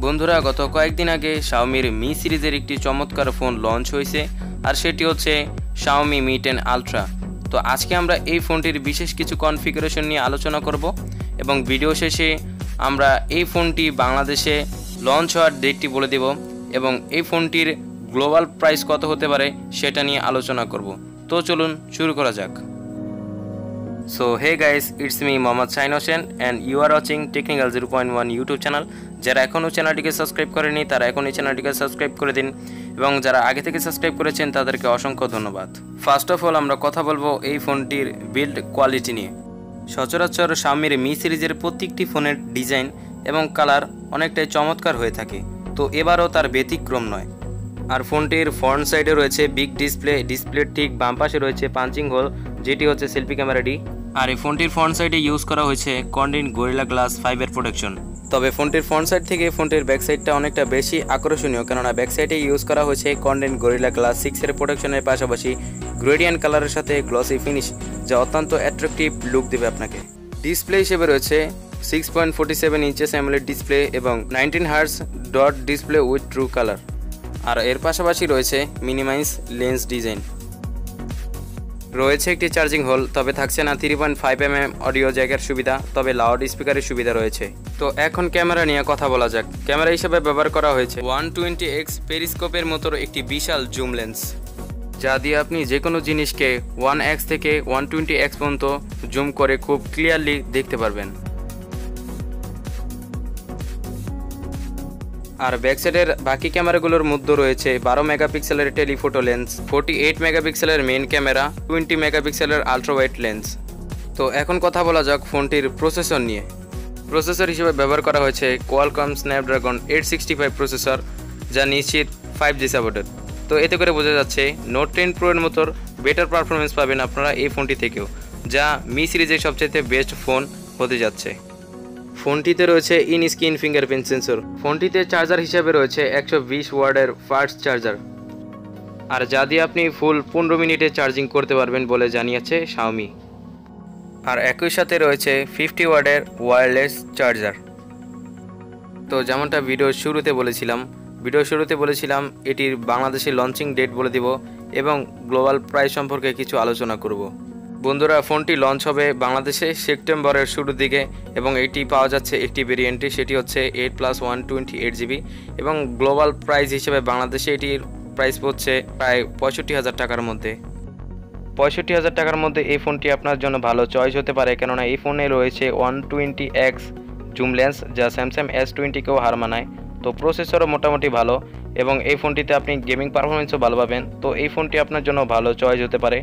বন্ধুরা গত কয়েকদিন আগে Xiaomi Mi সিরিজের একটি চমৎকার ফোন লঞ্চ হয়েছে আর সেটি হচ্ছে Xiaomi Mi 10 Ultra। তো আজকে আমরা এই ফোনটির বিশেষ কিছু কনফিগারেশন নিয়ে আলোচনা করব এবং ভিডিও শেষে আমরা এই ফোনটি বাংলাদেশে লঞ্চ হওয়ার ডেটটি বলে দেব এবং এই ফোনটির গ্লোবাল প্রাইস কত হতে পারে সেটা নিয়ে আলোচনা করব। তো চলুন শুরু করা যাক। So hey guys, it's me Mohammad Shahin Hossain and you are watching Technical 0.1 YouTube channel। যারা এখনো চ্যানেলটিকে সাবস্ক্রাইব করেনি তারা এখন এই চ্যানেলটিকে সাবস্ক্রাইব করে দিন এবং যারা আগে থেকে সাবস্ক্রাইব করেছেন তাদেরকে অসংখ্য ধন্যবাদ। ফার্স্ট অফ অল আমরা কথা বলবো এই ফোনটির বিল্ড কোয়ালিটি নিয়ে। সচরাচর Xiaomi Mi সিরিজের প্রত্যেকটি ফোনের ডিজাইন এবং কালার অনেকটাই চমৎকার হয়ে থাকে, তো এবারও তার ব্যতিক্রম নয়। আর ফোনটির ফ্রন্ট সাইডে রয়েছে বিগ ডিসপ্লের ঠিক বাম পাশে রয়েছে পাঞ্চিং হোল, যেটি হচ্ছে সেলফি ক্যামেরাটি। আর এই ফোনটির ফ্রন্ট সাইডে ইউজ করা হয়েছে Corning Gorilla Glass 5 এর প্রোটেকশন। তবে ফোনটির ফ্রন্ট সাইড থেকে ফোনটির ব্যাক সাইডটা অনেকটা বেশি আকর্ষণীয়, কেননা ব্যাক সাইডে ইউজ করা হয়েছে Corning Gorilla Glass 6 এর প্রোটেকশনের পাশাপাশি গ্রেডিয়েন্ট কালারের সাথে গ্লসি ফিনিশ, যা অত্যন্ত অ্যাট্রাকটিভ লুক দেবে আপনাকে। ডিসপ্লে হিসেবে রয়েছে 6.47 ইঞ্চেস AMOLED ডিসপ্লে এবং 19 hertz dot display with true colour. আর এর পাশাপাশি রয়েছে মিনিমাইজ লেন্স ডিজাইন, রয়েছে একটি চার্জিং হোল, তবে থাকছে না 3.5mm অডিও জ্যাকের সুবিধা, তবে লাউড স্পিকারের সুবিধা রয়েছে। তো এখন ক্যামেরা নিয়ে কথা বলা যাক। ক্যামেরা হিসেবে ব্যবহার করা হয়েছে 120x পেরিস্কোপের মতো একটি বিশাল জুম লেন্স, যা দিয়ে আপনি যে কোনো জিনিসকে 1x থেকে 120x পর্যন্ত জুম করে খুব ক্লিয়ারলি দেখতে পারবেন। আর ব্যাক সাইডের বাকি ক্যামেরাগুলোর মধ্যে রয়েছে 12 মেগাপিক্সেলের টেলিফোটো লেন্স, 48 মেগাপিক্সেলের মেইন ক্যামেরা, 20 মেগাপিক্সেলের আলট্রা ওয়াইড লেন্স। তো এখন কথা বলা যাক ফোনটির প্রসেসর নিয়ে। প্রসেসর হিসেবে ব্যবহার করা হয়েছে Qualcomm Snapdragon 865 প্রসেসর, যা নিশ্চিত 5G সাপোর্টেড। তো এতে করে বোঝা যাচ্ছে Note 10 Pro এর মতো বেটার পারফরমেন্স পাবেন আপনারা এই ফোনটি থেকেও, যা Mi সিরিজের সবচেয়ে বেস্ট ফোন হতে যাচ্ছে। ফোনটিতে রয়েছে ইন স্ক্রিন ফিঙ্গারপ্রিন্ট সেন্সর। ফোনটিতে চার্জার হিসেবে রয়েছে 120 ওয়াটের ফাস্ট চার্জার, আর যা দিয়ে আপনি ফুল 15 মিনিটে চার্জিং করতে পারবেন বলে জানিয়েছে Xiaomi। আর একই সাথে রয়েছে 50 ওয়াটের ওয়্যারলেস চার্জার। তো যেমনটা ভিডিওর শুরুতে বলেছিলাম এটির বাংলাদেশে লঞ্চিং ডেট বলে দিব এবং গ্লোবাল প্রাইস সম্পর্কে কিছু আলোচনা করব। বন্ধুরা, ফোনটি লঞ্চ হবে বাংলাদেশে সেপ্টেম্বরের শুরুর দিকে এবং এটি পাওয়া যাচ্ছে একটি ভেরিয়েন্টে, সেটি হচ্ছে 8+128GB এবং গ্লোবাল প্রাইস হিসেবে বাংলাদেশে এটির প্রাইস পড়ছে প্রায় 65,000 টাকার মধ্যে। 65,000 টাকার মধ্যে এই ফোনটি আপনার জন্য ভালো চয়েস হতে পারে, কেননা এই ফোনে রয়েছে 120x জুম লেন্স, যা স্যামসাং S20কেও হার মানায়। তো প্রসেসরও মোটামুটি ভালো এবং এই ফোনটিতে আপনি গেমিং পারফরমেন্সও ভালো পাবেন। তো এই ফোনটি আপনার জন্য ভালো চয়েস হতে পারে